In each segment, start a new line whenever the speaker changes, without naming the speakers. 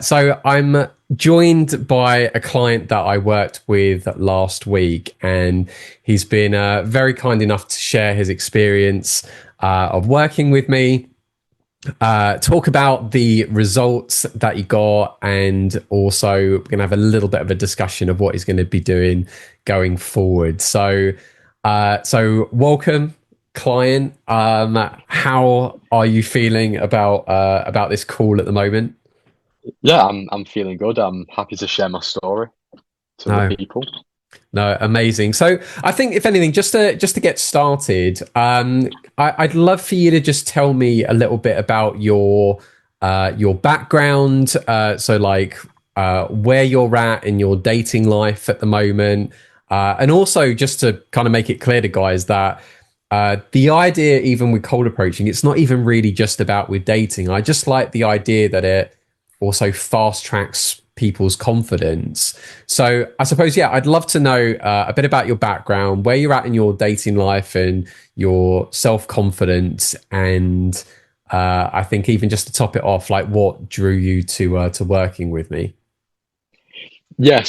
So I'm joined by a client that I worked with last week, and he's been very kind enough to share his experience of working with me, talk about the results that he got, and also we're going to have a little bit of a discussion of what he's going to be doing going forward. So welcome, client. How are you feeling about this call at the moment?
Yeah, I'm feeling good. I'm happy to share my story to other
No.
people.
No, amazing. So I think, if anything, just to get started, I'd love for you to just tell me a little bit about your background. Where you're at in your dating life at the moment, and also just to kind of make it clear to guys that the idea, even with cold approaching, it's not even really just about with dating. I just like the idea that it also fast tracks people's confidence. So I suppose, yeah, I'd love to know a bit about your background, where you're at in your dating life, and your self confidence, and I think even just to top it off, like what drew you to working with me.
Yeah,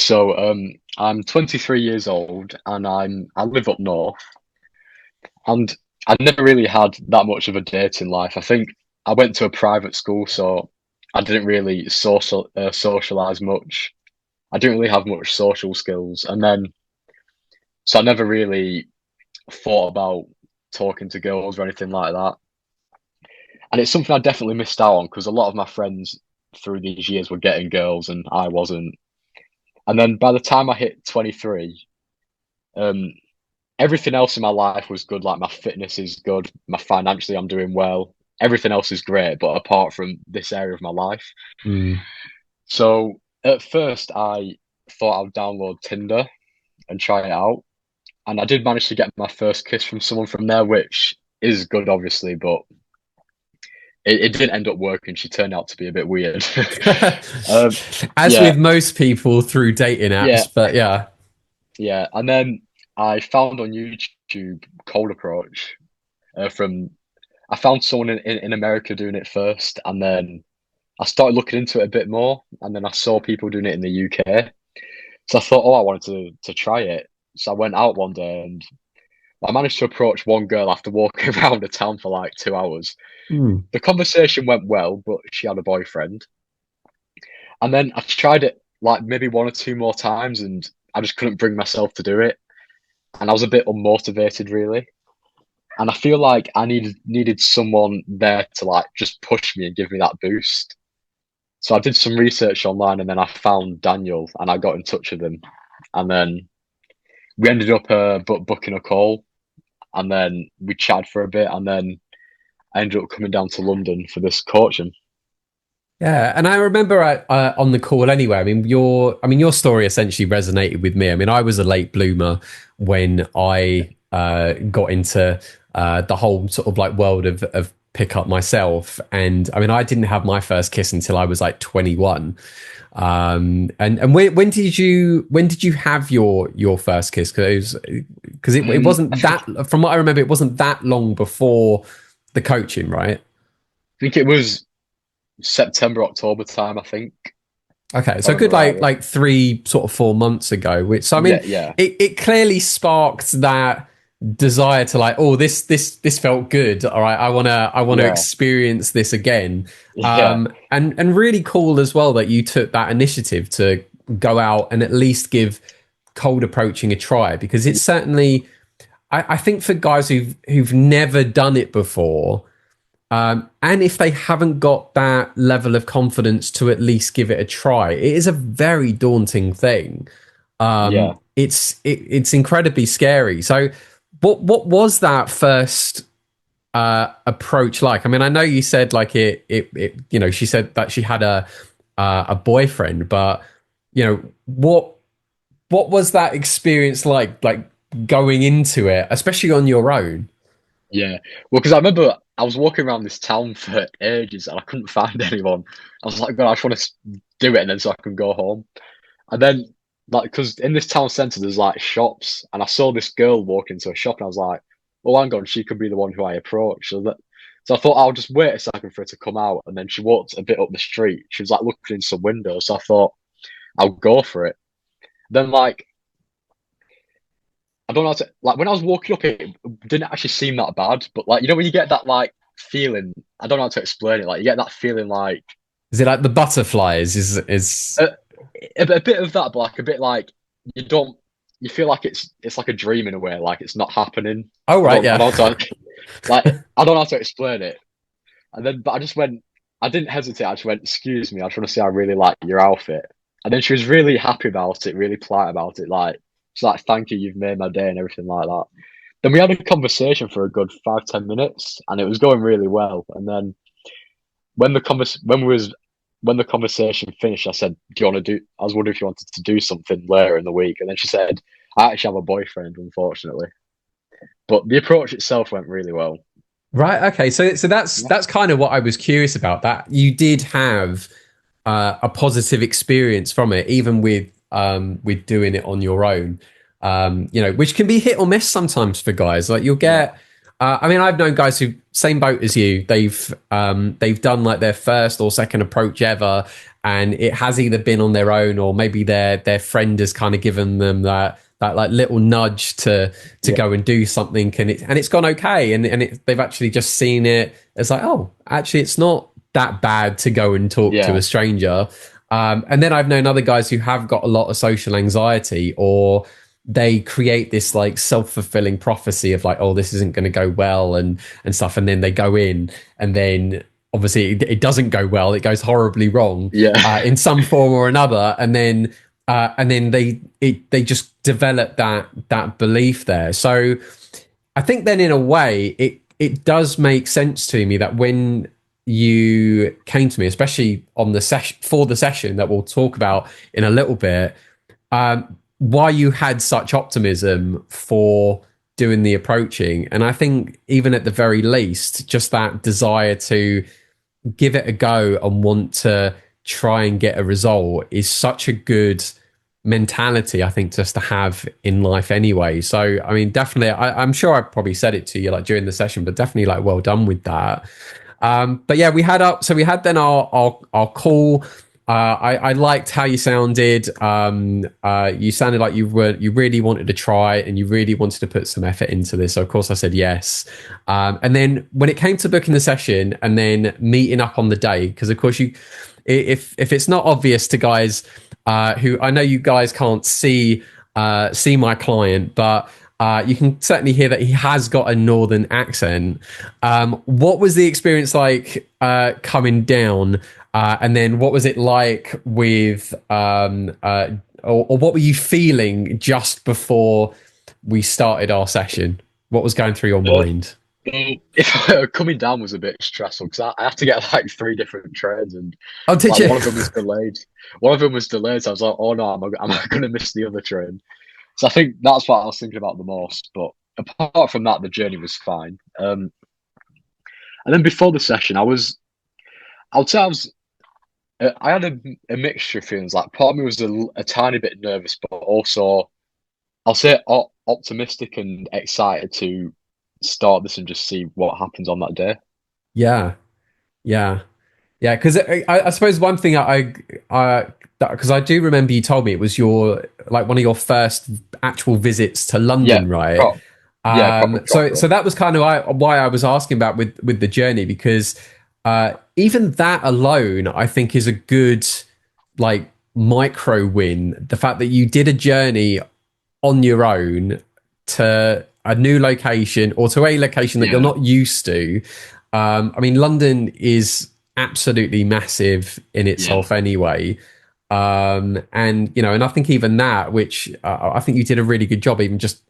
I'm 23 years old and I live up north and I never really had that much of a dating life. I think I went to a private school, so I didn't really socialize much. I didn't really have much social skills, and then so I never really thought about talking to girls or anything like that. And it's something I definitely missed out on because a lot of my friends through these years were getting girls and I wasn't. And then by the time I hit 23, um, everything else in my life was good. Like my fitness is good, my financially I'm doing well. Everything else is great, but apart from this area of my life.
Mm.
So at first I thought I'd download Tinder and try it out. And I did manage to get my first kiss from someone from there, which is good obviously, but it didn't end up working. She turned out to be a bit weird. um,
As
yeah,
with most people through dating
yeah,
apps, but yeah.
yeah. And then I found on YouTube cold approach from I found someone in America doing it first, and then I started looking into it a bit more, and then I saw people doing it in the UK. So I thought, oh, I wanted to try it. So I went out one day and I managed to approach one girl after walking around the town for like 2 hours.
Mm.
The conversation went well, but she had a boyfriend. And then I tried it like maybe one or two more times, and I just couldn't bring myself to do it. And I was a bit unmotivated, really. And I feel like I needed someone there to like just push me and give me that boost. So I did some research online, and then I found Daniel, and I got in touch with him, and then we ended up booking a call, and then we chatted for a bit, and then I ended up coming down to London for this coaching.
Yeah, and I remember on the call anyway. I mean, your story essentially resonated with me. I mean, I was a late bloomer when I got into the whole sort of like world of pickup myself, and I mean, I didn't have my first kiss until I was like 21. And when did you have your first kiss? Because it
I
wasn't
think
that, from what I remember, it wasn't that long before the coaching, right?
think it was September, October time, I think,
Okay,
if I
so good,
remember rightly.
like 3 sort of 4 months ago. Which, so I
Yeah,
mean,
yeah,
it clearly sparked that desire to like, oh, this felt good. All right, I wanna
yeah,
experience this again.
yeah.
And really cool as well that you took that initiative to go out and at least give cold approaching a try, because it's certainly, I think for guys who've never done it before, and if they haven't got that level of confidence to at least give it a try, it is a very daunting thing.
Yeah.
It's incredibly scary. So, what was that first approach like? I mean, I know you said like she said that she had a boyfriend, but what was that experience like going into it, especially on your own?
Yeah. Well, because I remember I was walking around this town for ages and I couldn't find anyone. I was like, God, I just want to do it and then so I can go home. And then, like, because in this town centre, there's like shops, and I saw this girl walk into a shop and I was like, well, hang on, she could be the one who I approach. So So I thought I'll just wait a second for her to come out, and then she walked a bit up the street. She was like looking in some windows, so I thought I'll go for it. Then like I don't know how to like when I was walking up, it didn't actually seem that bad, but like you know when you get that like feeling, I don't know how to explain it. Like you get that feeling like
Is it like the butterflies? Is
a, a bit of that, but like a bit like you don't you feel like it's like a dream in a way, like it's not happening.
oh right,
I
yeah.
don't know how to, like I don't know how to explain it. And then, but I just went, I didn't hesitate. I just went, excuse me, I just want to say I really like your outfit. And then she was really happy about it, really polite about it. Like, she's like, thank you, you've made my day and everything like that. Then we had a conversation for a good 5, 10 minutes and it was going really well. And then when the when the conversation finished, I said, do you want to do, I was wondering if you wanted to do something later in the week. And then she said, I actually have a boyfriend, unfortunately. But the approach itself went really well.
Right. Okay. So
Yeah.
that's kind of what I was curious about. That you did have a positive experience from it, even with doing it on your own. You know, which can be hit or miss sometimes for guys. Like you'll
Yeah.
get. I mean, I've known guys who same boat as you. They've done like their first or second approach ever, and it has either been on their own or maybe their friend has kind of given them that like little nudge to
Yeah.
go and do something, and it's gone okay, and they've actually just seen it as like, oh, actually it's not that bad to go and talk to
Yeah.
a stranger. And then I've known other guys who have got a lot of social anxiety, or they create this like self-fulfilling prophecy of like, oh, this isn't going to go well and stuff, and then they go in and then obviously it doesn't go well, it goes horribly wrong
Yeah.
in some form or another, and then they just develop that belief there. So I think then in a way it does make sense to me that when you came to me, especially on the session for the session that we'll talk about in a little bit, why you had such optimism for doing the approaching. And I think even at the very least, just that desire to give it a go and want to try and get a result is such a good mentality, I think, just to have in life anyway. So I mean, definitely I'm sure I probably said it to you like during the session, but definitely like well done with that. But yeah, we had then our call. I liked how you sounded. You sounded like you really wanted to try and you really wanted to put some effort into this. So of course I said yes. And then when it came to booking the session and then meeting up on the day, because of course if it's not obvious to guys who I know you guys can't see my client, but you can certainly hear that he has got a northern accent. What was the experience like coming down? And then what was it like with, or what were you feeling just before we started our session? What was going through your
Uh,
mind?
if coming down was a bit stressful because I had to get like 3 different trains and
Oh, did
like
you?
one of them was delayed. One of them was delayed, so I was like, "Oh no, am I going to miss the other train?" So I think that's what I was thinking about the most. But apart from that, the journey was fine. And then before the session, I would say I had a mixture of feelings. Like part of me was a tiny bit nervous, but also I'll say optimistic and excited to start this and just see what happens on that day.
Yeah, yeah. Yeah, because I suppose one thing because I do remember you told me it was your like one of your first actual visits to
Yeah,
London, right?
prop. Yeah,
So
proper.
that was kind of why I was asking about with the journey, because even that alone I think is a good like micro win. The fact that you did a journey on your own to a new location or to a location that you're
Yeah,
not used to. I mean, London is absolutely massive in
yeah,
itself anyway. And you know, and I think even that, which I think you did a really good job, even just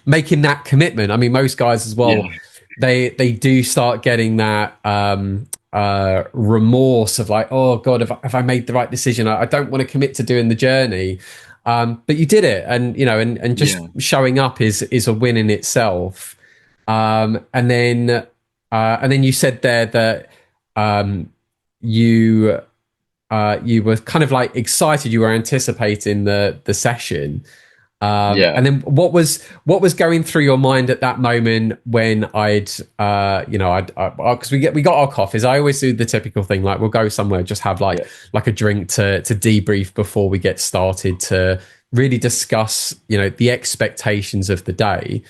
making that commitment. I mean, most guys as well,
yeah,
they do start getting that remorse of like, oh god, have I made the right decision? I don't want to commit to doing the journey. But you did it, and and just
yeah,
showing up is a win in itself. And then you said there that um, you you were kind of like excited, you were anticipating the session.
Yeah,
And then what was going through your mind at that moment when I'd because we got our coffees. I always do the typical thing, like we'll go somewhere, just have
yeah,
like a drink to debrief before we get started, to really discuss the expectations of the day.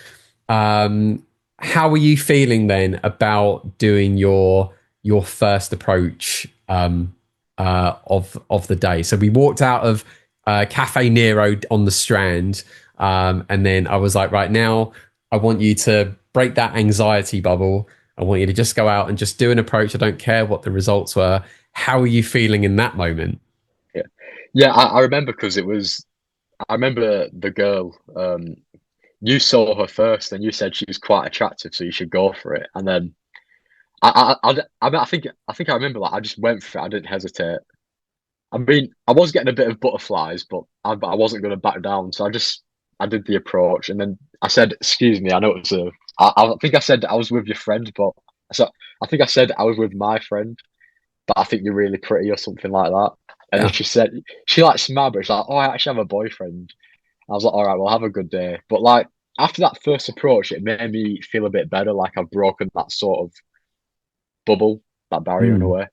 How are you feeling then about doing your first approach of the day? So we walked out of Cafe Nero on the Strand, and then I was like, right now, I want you to break that anxiety bubble. I want you to just go out and just do an approach. I don't care what the results were. How are you feeling in that moment?
yeah, yeah. I remember because it was. I remember the girl. You saw her first, and you said she was quite attractive, so you should go for it. And then I think I remember like I just went for it. I didn't hesitate. I mean, I was getting a bit of butterflies, but I wasn't going to back down. So I did the approach, and then I said, "Excuse me, I know it was a." I think I said I was with your friend, but so I think I said I was with my friend, but I think you're really pretty or something like that. And then
Yeah.
she like smiled, but she's like, "Oh, I actually have a boyfriend." I was like, "All right, well, have a good day." But like after that first approach, it made me feel a bit better, like I've broken that sort of bubble, that barrier in a
Mm.
way.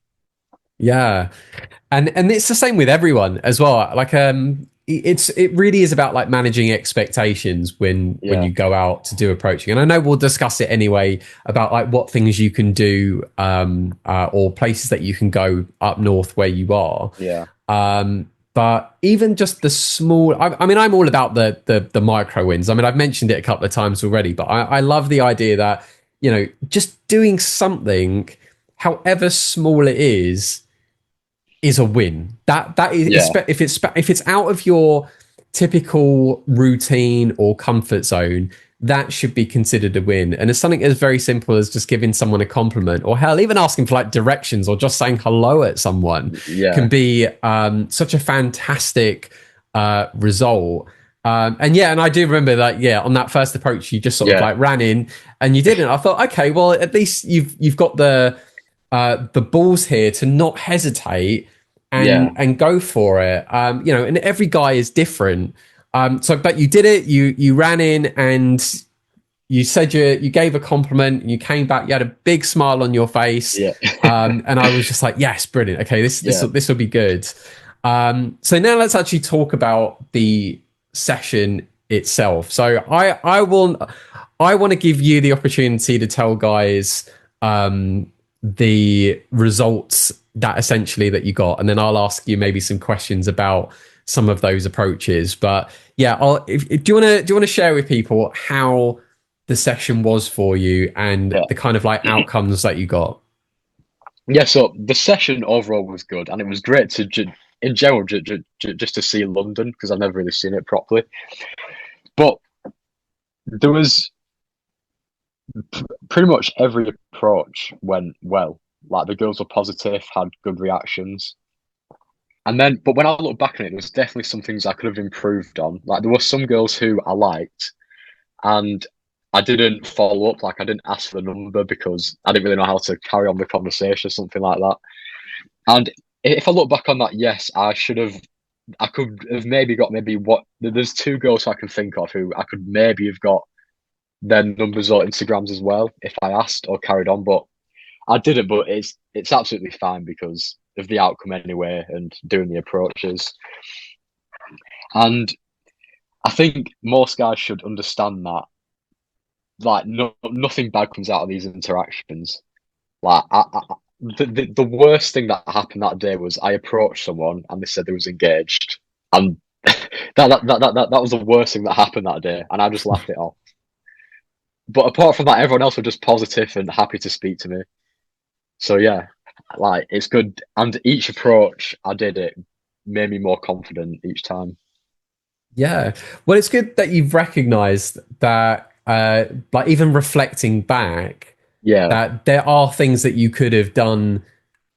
Yeah. And it's the same with everyone as well. Like it really is about like managing expectations when
Yeah,
you go out to do approaching. And I know we'll discuss it anyway about like what things you can do, or places that you can go up north where you are.
yeah,
But even just the small, I mean, I'm all about the micro wins. I mean, I've mentioned it a couple of times already, but I love the idea that just doing something, however small it is a win. That is,
yeah,
if it's out of your typical routine or comfort zone, that should be considered a win. And it's something as very simple as just giving someone a compliment, or hell, even asking for like directions, or just saying hello at someone, can
yeah,
be such a fantastic result. And yeah, and I do remember that. Yeah, on that first approach, you just sort of
yeah,
like ran in and you didn't. I thought, okay, well, at least you've got the balls here to not hesitate
yeah,
and go for it. And every guy is different. But you did it. You ran in and you said you gave a compliment and you came back. You had a big smile on your face,
yeah,
and I was just like, yes, brilliant. Okay, this this
yeah,
will, this will be good. So now let's actually talk about the session itself. So I want to give you the opportunity to tell guys the results that essentially that you got, and then I'll ask you maybe some questions about some of those approaches. But yeah, do you want to share with people how the session was for you and
yeah.
the kind of like outcomes that you got?
Yeah, so the session overall was good, and it was great to, in general, just to see London because I've never really seen it properly. But there was pretty much every approach went well. Like the girls were positive, had good reactions, and then, but when I look back on it, there was definitely some things I could have improved on. Like there were some girls who I liked, and I didn't follow up. Like I didn't ask for the number because I didn't really know how to carry on the conversation or something like that. And if I look back on that, yes, I should have. I could have maybe got maybe what there's two girls I can think of who I could maybe have got their numbers or Instagrams as well if I asked or carried on, but I didn't. But it's absolutely fine because of the outcome anyway and doing the approaches. And I think most guys should understand that like nothing bad comes out of these interactions. Like the worst thing that happened that day was I approached someone and they said they was engaged, and that was the worst thing that happened that day, and I just laughed it off. But apart from that, everyone else was just positive and happy to speak to me. So yeah, like it's good. And each approach I did it made me more confident each time.
Yeah. Well, it's good that you've recognized that, like, even reflecting back,
Yeah,
that there are things that you could have done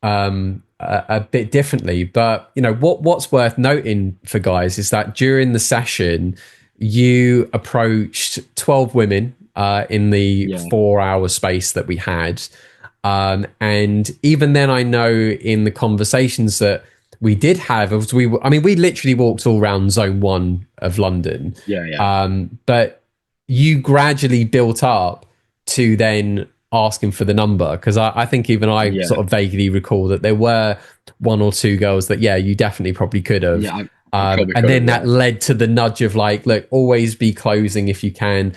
a bit differently. But, what's worth noting for guys is that during the session, you approached 12 women in the
yeah,
4 hour space that we had. And even then, I know in the conversations that we did have was I mean, we literally walked all around zone one of London.
Yeah, yeah,
But you gradually built up to then asking for the number, because I think even I
yeah,
sort of vaguely recall that there were one or two girls that, yeah, you definitely probably could have.
yeah. I probably
And
could have.
then
Yeah,
that led to the nudge of like, look, always be closing if you can.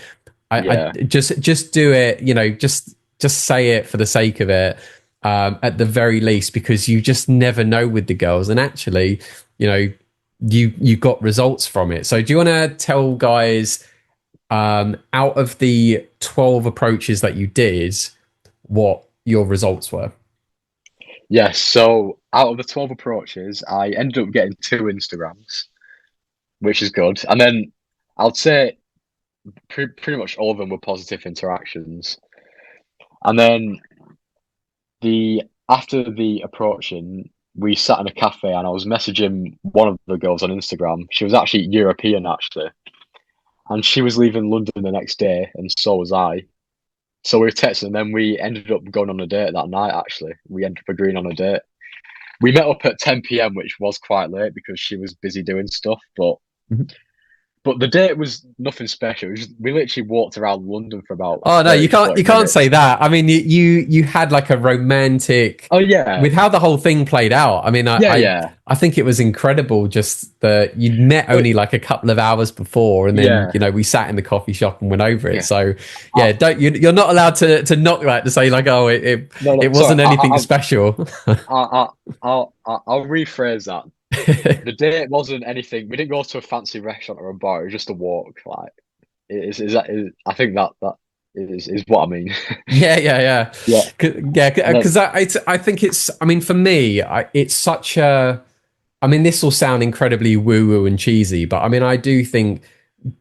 I
yeah,
just do it, just say it for the sake of it, at the very least, because you just never know with the girls. And actually, you know, you got results from it. So do you want to tell guys, out of the 12 approaches that you did, what your results were?
yes. So out of the 12 approaches, I ended up getting two Instagrams, which is good. And then I'd say pretty much all of them were positive interactions. And then the after the approaching, we sat in a cafe and I was messaging one of the girls on Instagram. She was actually European, actually, and she was leaving London the next day, and so was I. So we were texting, and then we ended up going on a date that night. Actually, we ended up agreeing on a date. We met up at 10 p.m., which was quite late because she was busy doing stuff. But the date was nothing special. It was just, we literally walked around London for about
Oh no,
30,
you
40
can't say
minutes.
that. I mean, you had like a romantic,
Oh yeah,
with how the whole thing played out. I mean,
yeah, yeah.
I think it was incredible just that you'd met
But
only like a couple of hours before, and then
yeah,
we sat in the coffee shop and went over it.
yeah.
So
I,
yeah, don't you're not allowed to knock that, to say like, oh,
no, no,
it
sorry.
wasn't anything special.
I'll rephrase that. The date wasn't anything. We didn't go to a fancy restaurant or a bar. It was just a walk. Like, is that? I think that is what I mean.
Yeah, yeah, yeah,
Yeah.
yeah.
And then,
Because I think it's. I mean, for me, it's such a. I mean, this will sound incredibly woo woo and cheesy, but I mean, I do think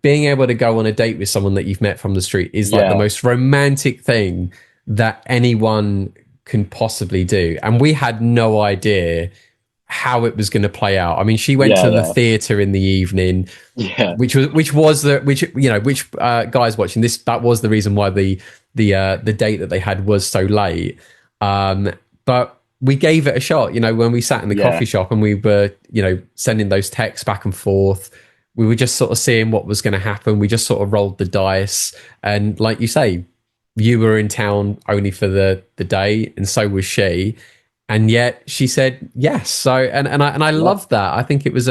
being able to go on a date with someone that you've met from the street is like the
yeah,
most romantic thing that anyone can possibly do. And we had no idea how it was going to play out. I mean, she went
yeah,
to the
yeah,
theater in the evening,
yeah,
which guys watching this, that was the reason why the date that they had was so late. But we gave it a shot. When we sat in the
yeah,
coffee shop and we were sending those texts back and forth, we were just sort of seeing what was going to happen. We just sort of rolled the dice, and like you say, you were in town only for the day, and so was she, and yet she said yes. So and I
yeah.
loved that. I think it was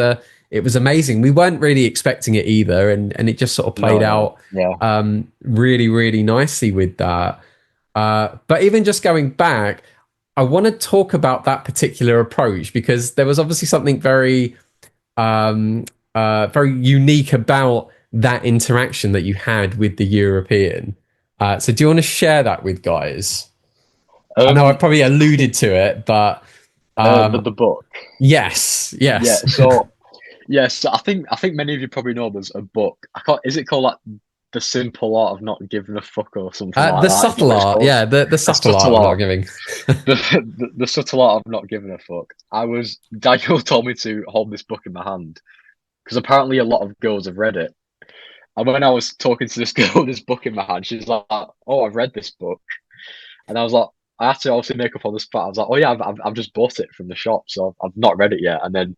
amazing. We weren't really expecting it either, and it just sort of played
No, no,
out
yeah.
really, really nicely with that. But even just going back, I want to talk about that particular approach, because there was obviously something very unique about that interaction that you had with the European. So do you want to share that with guys? I know I probably
I
alluded
think
to it, but
the book.
yes,
Yeah.
yes.
So yes, I think many of you probably know there's a book. I can't. Is it called like The Simple Art of Not Giving a Fuck or something like
The
that? Is that
subtle
what it's
art,
called?
yeah, the
The
subtle art
subtle
of not
art.
giving.
The subtle art of not giving a fuck. Daniel told me to hold this book in my hand because apparently a lot of girls have read it. And when I was talking to this girl with this book in my hand, she's like, "Oh, I've read this book," and I was like, I had to obviously make up on the spot. I was like, "Oh yeah, I've just bought it from the shop, so I've not read it yet." And then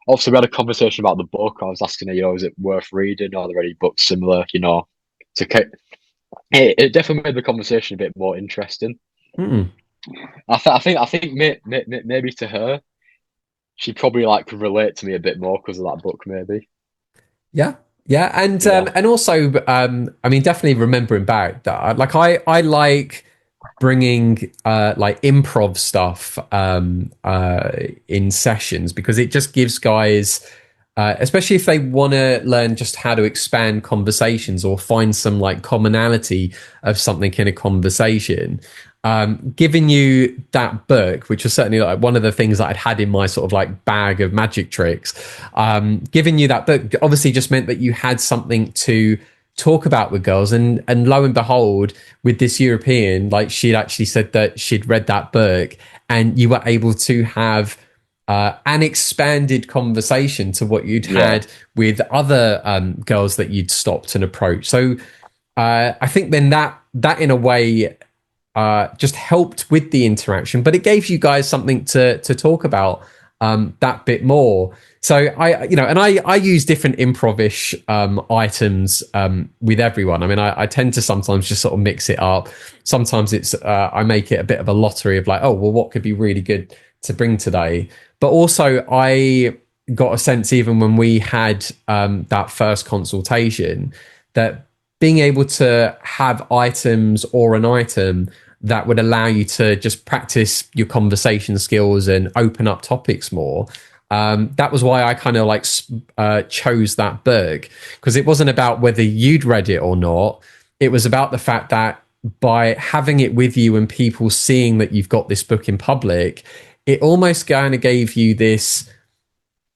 obviously we had a conversation about the book. I was asking her, is it worth reading? Are there any books similar? To it definitely made the conversation a bit more interesting.
Mm.
I think maybe to her, she probably like could relate to me a bit more because of that book, maybe.
Yeah, yeah,
Yeah,
and also, I mean, definitely remembering back that, like, I like bringing like improv stuff in sessions, because it just gives guys, especially if they want to learn just how to expand conversations or find some like commonality of something in a conversation. Giving you that book, which was certainly like one of the things that I'd had in my sort of like bag of magic tricks, giving you that book obviously just meant that you had something to talk about with girls. And lo and behold, with this European, like, she'd actually said that she'd read that book, and you were able to have an expanded conversation to what you'd
yeah,
had with other girls that you'd stopped and approached. So I think then that in a way just helped with the interaction, but it gave you guys something to talk about that bit more. So I use different improvish items with everyone. I mean, I tend to sometimes just sort of mix it up. Sometimes it's I make it a bit of a lottery of like, oh well, what could be really good to bring today. But also, I got a sense even when we had that first consultation that being able to have items or an item that would allow you to just practice your conversation skills and open up topics more. That was why I kind of like chose that book, because it wasn't about whether you'd read it or not. It was about the fact that by having it with you and people seeing that you've got this book in public, it almost kind of gave you this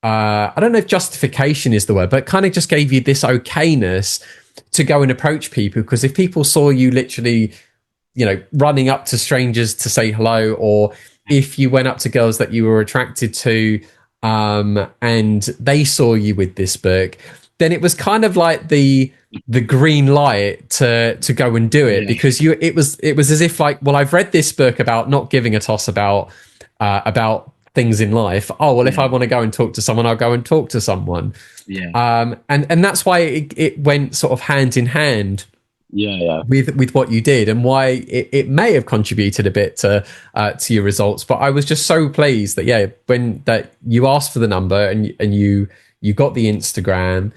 I don't know if justification is the word, but kind of just gave you this okayness to go and approach people. Because if people saw you literally, running up to strangers to say hello, or if you went up to girls that you were attracted to, and they saw you with this book, then it was kind of like the green light to go and do it,
Yeah.
because it was as if like, well, I've read this book about not giving a toss about things in life. Oh well, if I
Yeah.
want to go and talk to someone, I'll go and talk to someone.
Yeah.
And that's why it went sort of hand in hand
Yeah. Yeah.
with what you did, and why it may have contributed a bit to your results. But I was just so pleased that when that you asked for the number, and you got the Instagram.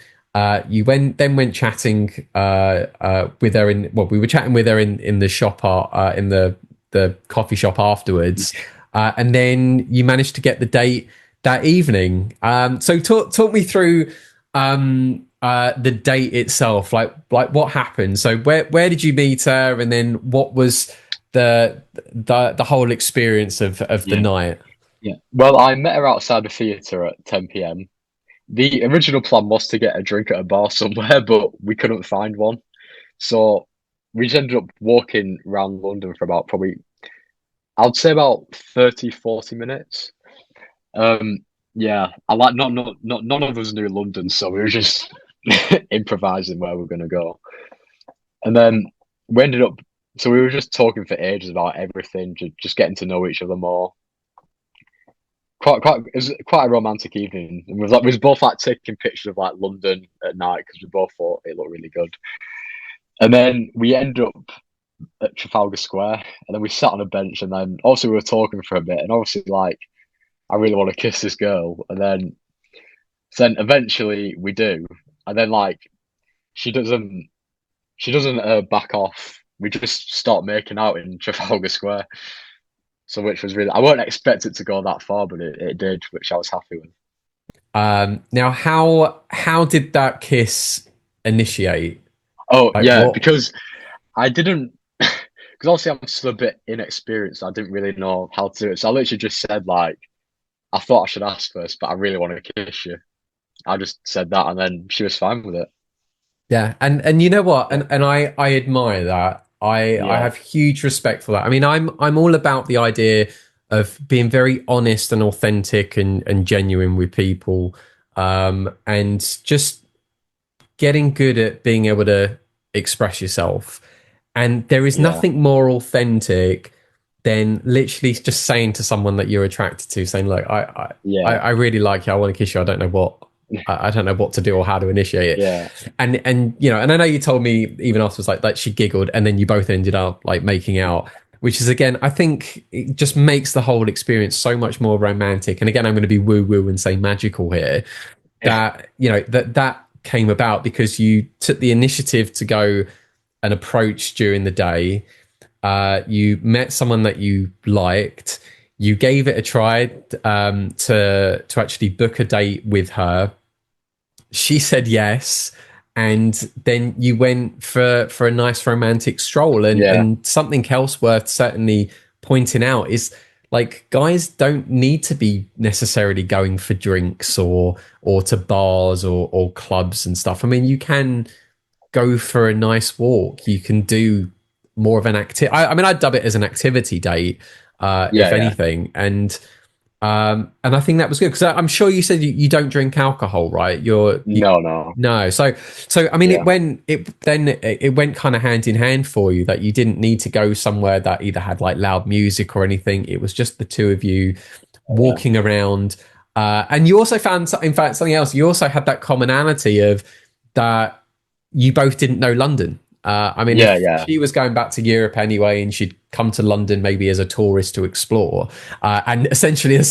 You went chatting with her we were chatting with her in the shop in the coffee shop afterwards, and then you managed to get the date that evening. So talk me through the date itself, like what happened. So where did you meet her, and then what was the whole experience of the
Yeah.
night?
Yeah. Well, I met her outside the theatre at 10 p.m. The original plan was to get a drink at a bar somewhere, but we couldn't find one. So we just ended up walking around London for about probably, I'd say about 30, 40 minutes. Um, yeah, I like not none of us knew London, so we were just improvising where we were gonna go. And then we ended up, so we were just talking for ages about everything, just getting to know each other more. It was quite a romantic evening. And we was both like taking pictures of like London at night because we both thought it looked really good. And then we ended up at Trafalgar Square, and then we sat on a bench, and then also we were talking for a bit, and obviously like I really want to kiss this girl, and then eventually we do, and then like she doesn't back off. We just start making out in Trafalgar Square. So which was really, I weren't expect it to go that far, but it did, which I was happy with.
Now, how did that kiss initiate?
Oh
Like
yeah,
what?
because I didn't, because obviously I'm still a bit inexperienced. I didn't really know how to do it, so I literally just said like, I thought I should ask first, but I really want to kiss you. I just said that, and then she was fine with it.
Yeah, and you know what?
Yeah,
And I admire that. I
yeah,
have huge respect for that. I mean, I'm all about the idea of being very honest and authentic and genuine with people, and just getting good at being able to express yourself. And there is
yeah,
nothing more authentic than literally just saying to someone that you're attracted to, saying, "Look,
yeah,
I really like you. I want to kiss you. I don't know what I don't know what to do or how to initiate it."
yeah,
And and I know you told me even afterwards like she giggled, and then you both ended up like making out, which is again I think it just makes the whole experience so much more romantic. And again, I'm going to be woo woo and say magical here, that that came about because you took the initiative to go and approach during the day. You met someone that you liked. You gave it a try, to actually book a date with her. She said yes, and then you went for a nice romantic stroll.
yeah,
And something else worth certainly pointing out is like guys don't need to be necessarily going for drinks or to bars or clubs and stuff. I mean, you can go for a nice walk. You can do more of an activity. I mean, I'd dub it as an activity date, if
yeah, yeah.
anything. And I think that was good, because I'm sure you said you don't drink alcohol, right? You
No, no,
no. So I mean,
yeah,
it went kind of hand in hand for you, that you didn't need to go somewhere that either had like loud music or anything. It was just the two of you
yeah,
walking around. And you also found, in fact, something else. You also had that commonality of that you both didn't know London. I mean,
Yeah,
if
yeah,
she was going back to Europe anyway, and she'd come to London maybe as a tourist to explore, and essentially the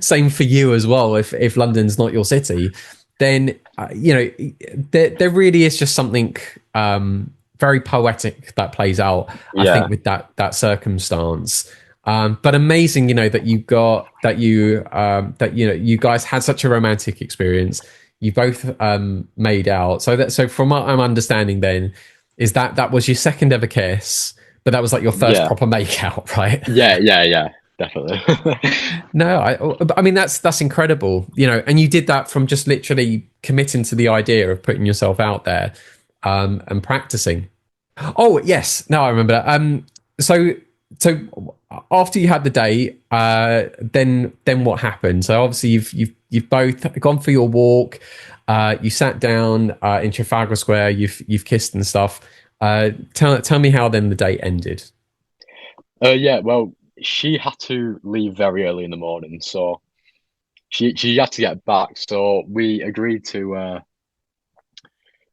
same for you as well. If London's not your city, then there really is just something very poetic that plays out. I
yeah,
think with that circumstance. But amazing, that you got that you guys had such a romantic experience. You both made out. So from what I'm understanding, then is that was your second ever kiss, but that was like your first
yeah,
proper make out, right?
yeah, yeah, yeah, definitely.
No, I mean that's incredible, and you did that from just literally committing to the idea of putting yourself out there, and practicing. Oh yes, no, I remember that. So so after you had the date, then what happened? So obviously you've both gone for your walk. You sat down in Trafalgar Square. You've kissed and stuff. Tell me how then the date ended.
Yeah, well, she had to leave very early in the morning, so she had to get back. So we agreed to.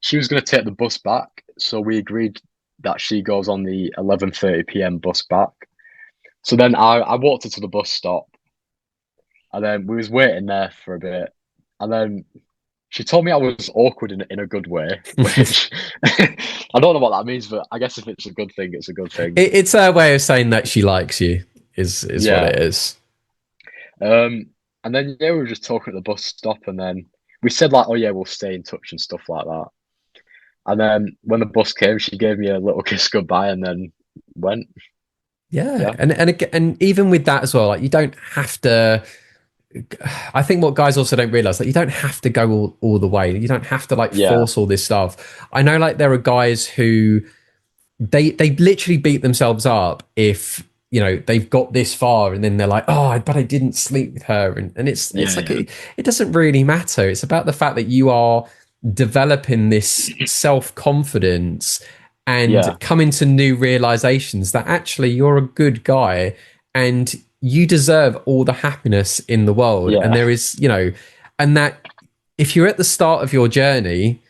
She was going to take the bus back, so we agreed that she goes on the 11:30 p.m. bus back. So then I walked her to the bus stop, and then we was waiting there for a bit, and then she told me I was awkward in a good way, which I don't know what that means, but I guess if it's a good thing, it's a good thing.
It's a way of saying that she likes you. Is what
Yeah.
it is.
Um, and then yeah, we were just talking at the bus stop, and then we said like, oh yeah, we'll stay in touch and stuff like that. And then when the bus came, she gave me a little kiss goodbye, and then went.
Yeah,
Yeah,
and even with that as well, like you don't have to. I think what guys also don't realize that you don't have to go all the way. You don't have to like
yeah,
force all this stuff. I know like there are guys who they literally beat themselves up if they've got this far and then they're like, oh, but I didn't sleep with her, and it's
yeah,
like
yeah,
it doesn't really matter. It's about the fact that you are developing this self-confidence and
yeah,
coming to new realizations that actually you're a good guy and you deserve all the happiness in the world. And
yeah,
there is, and that if you're at the start of your journey,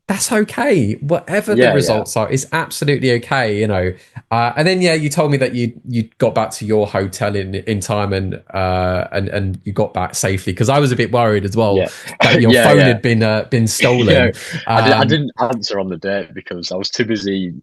that's okay. Whatever the
yeah, yeah,
results are, is absolutely okay. And then yeah, you told me that you got back to your hotel in time, and you got back safely, because I was a bit worried as well
yeah,
that your
yeah,
phone
yeah,
had been
yeah.
stolen.
I
Um,
didn't answer on the date because I was too busy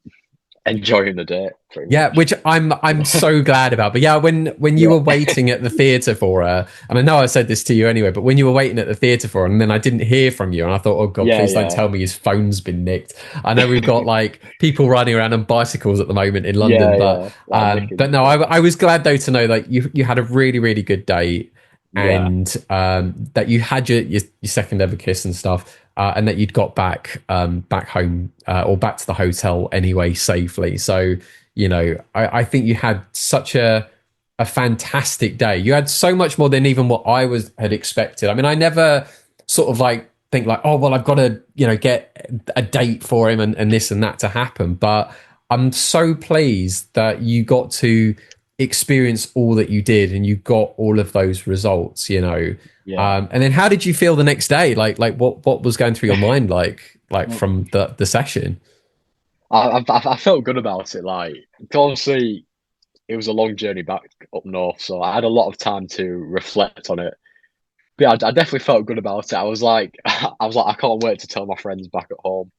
enjoying the date, pretty
Yeah,
much.
which I'm so glad about. But yeah, when you
Yeah,
were waiting at the theatre for her, and I know I said this to you anyway, but when you were waiting at the theatre for her, and then I didn't hear from you, and I thought, oh god,
yeah,
please don't
yeah,
tell me his phone's been nicked. I know we've got like people riding around on bicycles at the moment in
yeah,
London, but
yeah. Like
but
nicking
no,
stuff.
I was glad though to know that you had a really really good date,
Yeah,
and that you had your second ever kiss and stuff, and that you'd got back home, or back to the hotel anyway safely. So I think you had such a fantastic day. You had so much more than even what I had expected. I mean, I never sort of like think like, oh well, I've got to get a date for him and this and that to happen. But I'm so pleased that you got to experience all that you did and you got all of those results.
yeah.
And then how did you feel the next day? Like what was going through your mind like
Well,
from the session?
I felt good about it. Like, obviously, it was a long journey back up north, so I had a lot of time to reflect on it. But yeah, I definitely felt good about it. I was like, I can't wait to tell my friends back at home,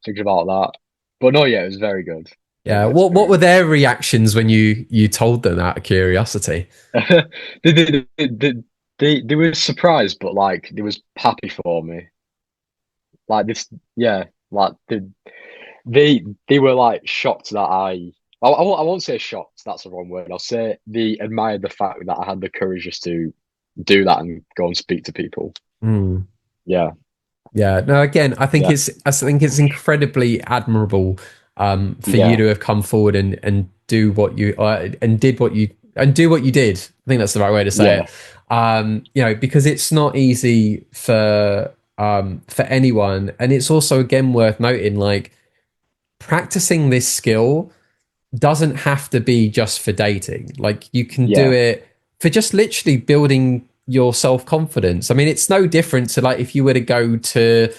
thinking about that. But no, yeah, it was very good. Very
Yeah.
good
What were
experience.
their reactions when you told them out of curiosity?
they, they, they, they, they were surprised, but like they was happy for me. Like this, yeah, like they were like shocked that I won't say shocked. That's the wrong word. I'll say they admired the fact that I had the courage just to do that and go and speak to people.
Mm.
Yeah,
Yeah. No. Again,
yeah,
I think it's incredibly admirable for you
yeah,
to have come forward and do what you and did what you and do what you did. I think that's the right way to say
yeah,
it. Because it's not easy for anyone, and it's also again worth noting like practicing this skill doesn't have to be just for dating. Like you can do
yeah,
it for just literally building your self-confidence. I mean, it's no different to like if you were to go to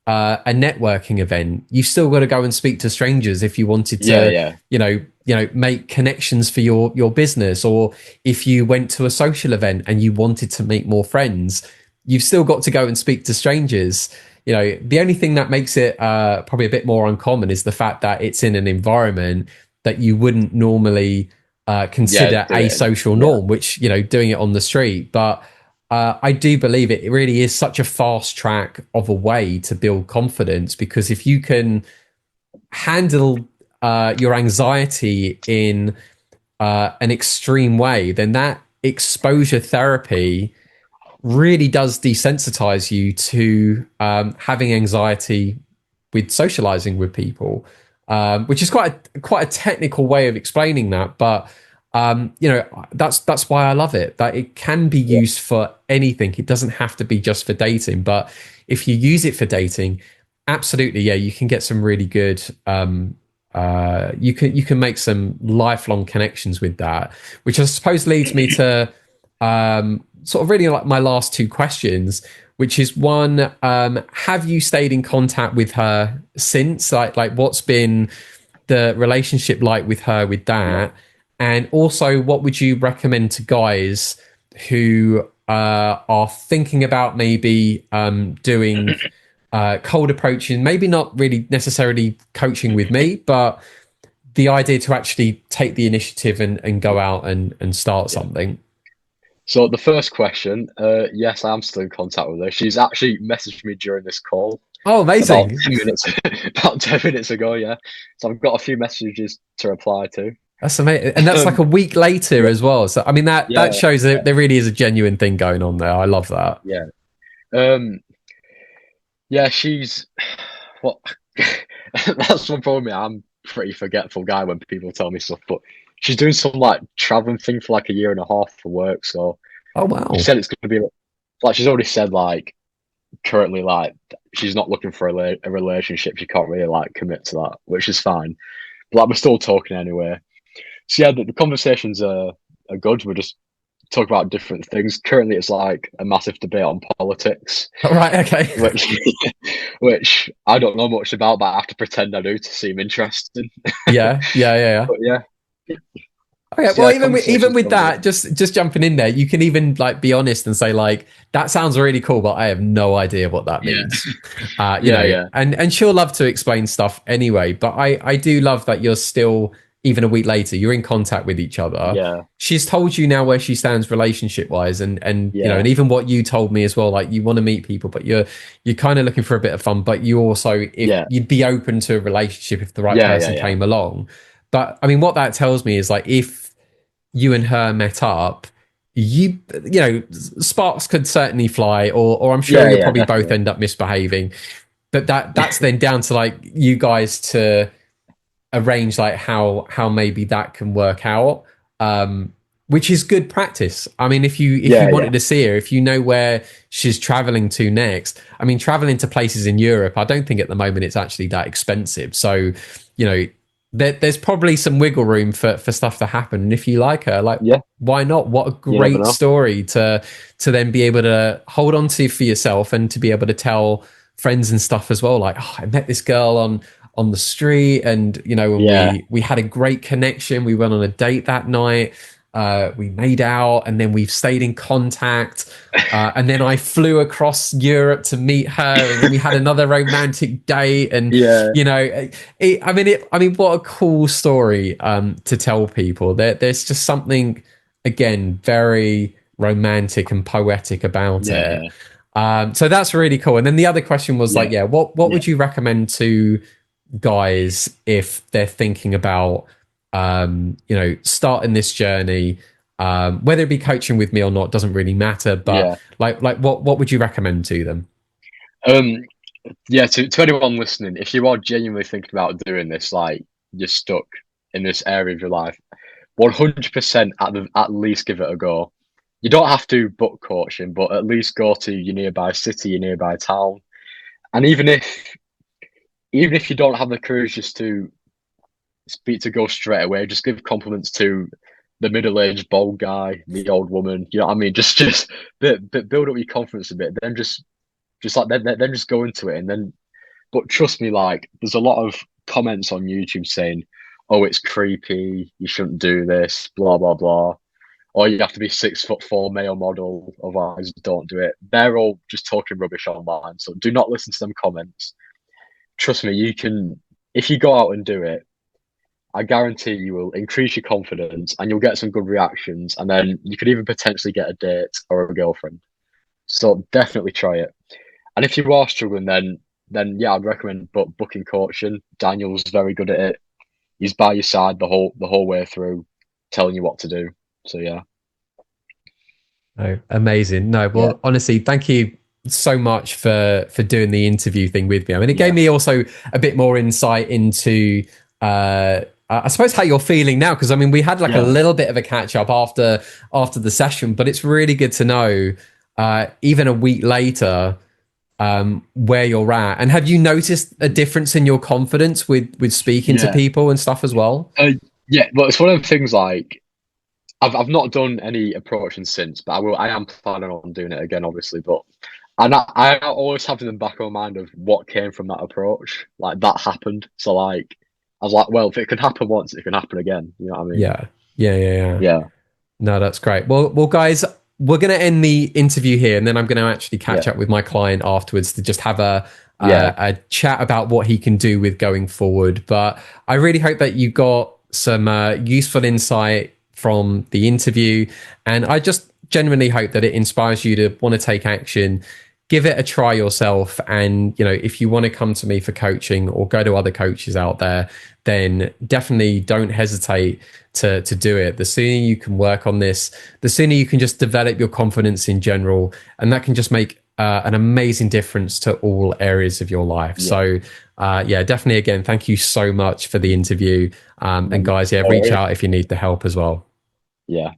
a networking event, you've still got to go and speak to strangers if you wanted
Yeah,
to,
yeah,
make connections for your business, or if you went to a social event and you wanted to make more friends, you've still got to go and speak to strangers. The only thing that makes it probably a bit more uncommon is the fact that it's in an environment that you wouldn't normally
yeah.
consider
Do
a
it.
social
Yeah,
norm, which, doing it on the street. But I do believe it really is such a fast track of a way to build confidence, because if you can handle your anxiety in an extreme way, then that exposure therapy really does desensitize you to having anxiety with socializing with people, which is quite a technical way of explaining that. But that's why I love it. That it can be
yeah,
used for anything. It doesn't have to be just for dating. But if you use it for dating, absolutely, yeah, you can get some really good. You can make some lifelong connections with that, which I suppose leads me to sort of really like my last two questions, which is one, have you stayed in contact with her since? Like what's been the relationship like with her with
yeah.
that? And also, what would you recommend to guys who are thinking about maybe doing cold approaching, maybe not really necessarily coaching with me, but the idea to actually take the initiative and go out and start
Yeah.
something?
So the first question, yes, I am still in contact with her. She's actually messaged me during this call
Oh,
about
amazing.
10 minutes, about 10 minutes ago. Yeah, so I've got a few messages to reply to.
That's amazing. And that's like a week later
Yeah,
as well. So, I mean, that
yeah,
shows that there really is a genuine thing going on there. I love that.
yeah. Um, yeah, she's what? That's one problem. I'm a pretty forgetful guy when people tell me stuff, but she's doing some like traveling thing for like a year and a half for work. So
Oh,
she
wow.
said it's going to be like she's already said like currently like she's not looking for a relationship. She can't really like commit to that, which is fine. But like, we're still talking anyway. So yeah, the conversations are good. We're just talking about different things. Currently, it's like a massive debate on politics,
All right. Okay.
which which I don't know much about, but I have to pretend I do to seem interesting.
Yeah. Yeah. Yeah. Yeah.
But yeah,
Okay,
so
well,
yeah,
even
conversations
with
going good.
that, just jumping in there, you can even like be honest and say like that sounds really cool, but I have no idea what that
Yeah,
means.
yeah, yeah,
And she'll love to explain stuff anyway. But I do love that you're still, even a week later, you're in contact with each other.
yeah,
She's told you now where she stands relationship wise, and
yeah,
and even what you told me as well. Like you want to meet people, but you're kind of looking for a bit of fun, but you also, if
yeah,
you'd be open to a relationship if the right
yeah, yeah,
person
yeah,
came along. But I mean, what that tells me is like if you and her met up, sparks could certainly fly, or I'm sure
yeah,
you'll
yeah,
probably both
definitely.
end up misbehaving. But that's then down to like you guys to arrange like how maybe that can work out. Which is good practice. I mean, if you
Yeah,
wanted
yeah,
to see her, if you know where she's traveling to next, I mean, traveling to places in Europe, I don't think at the moment it's actually that expensive. So, you know, there's probably some wiggle room for stuff to happen. And if you like her, like,
yeah.
why not? What a
You never
great
know.
story to then be able to hold on to for yourself, and to be able to tell friends and stuff as well. Like, oh, I met this girl on the street, and when
Yeah,
we had a great connection. We went on a date that night. We made out, and then we've stayed in contact. And then I flew across Europe to meet her, and then we had another romantic date. And
yeah,
what a cool story to tell people. There's just something, again, very romantic and poetic about
yeah,
it.
yeah,
So that's really cool. And then the other question was like,
yeah,
yeah, what
yeah,
would you recommend to guys if they're thinking about starting this journey, whether it be coaching with me or not doesn't really matter, but
yeah.
like what would you recommend to them?
Um, yeah. To anyone listening, if you are genuinely thinking about doing this, like you're stuck in this area of your life, 100% at least give it a go. You don't have to book coaching, but at least go to your nearby city, your nearby town, and even if you don't have the courage just to speak to go straight away, just give compliments to the middle-aged bald guy, the old woman. You know what I mean? Just build up your confidence a bit. Then just like then just go into it, and then. But trust me, like there's a lot of comments on YouTube saying, "Oh, it's creepy. You shouldn't do this." Blah blah blah. Or you have to be 6'4" male model, otherwise don't do it. They're all just talking rubbish online. So do not listen to them comments. Trust me, you can if you go out and do it, I guarantee you will increase your confidence and you'll get some good reactions, and then you could even potentially get a date or a girlfriend. So definitely try it. And if you are struggling, then yeah, I'd recommend booking coaching. Daniel's very good at it. He's by your side the whole way through, telling you what to do. So yeah,
Oh, amazing. No,
yeah,
well, honestly, thank you so much for doing the interview thing with me. I mean, it gave
yeah,
me also a bit more insight into I suppose how you're feeling now, because I mean we had like a
yeah,
little bit of a catch up after the session, but it's really good to know even a week later where you're at. And have you noticed a difference in your confidence with speaking to
yeah.
people and stuff as well?
Yeah, but it's one of the things like I've not done any approaching since, but I am planning on doing it again, obviously. But I always have in the back of my mind of what came from that approach. Like that happened. So like I was like, well, if it can happen once, it can happen again. You know what I mean?
Yeah, yeah.
Yeah,
No, that's great. Well, guys, we're going to end the interview here, and then I'm going to actually catch
yeah,
up with my client afterwards to just have
yeah,
a chat about what he can do with going forward. But I really hope that you got some useful insight from the interview, and I just genuinely hope that it inspires you to want to take action. Give it a try yourself, and if you want to come to me for coaching or go to other coaches out there, then definitely don't hesitate to do it. The sooner you can work on this, the sooner you can just develop your confidence in general, and that can just make an amazing difference to all areas of your life.
yeah.
So yeah, definitely, again, thank you so much for the interview, and
No
guys, yeah, reach
worries.
out if you need the help as well.
Yeah.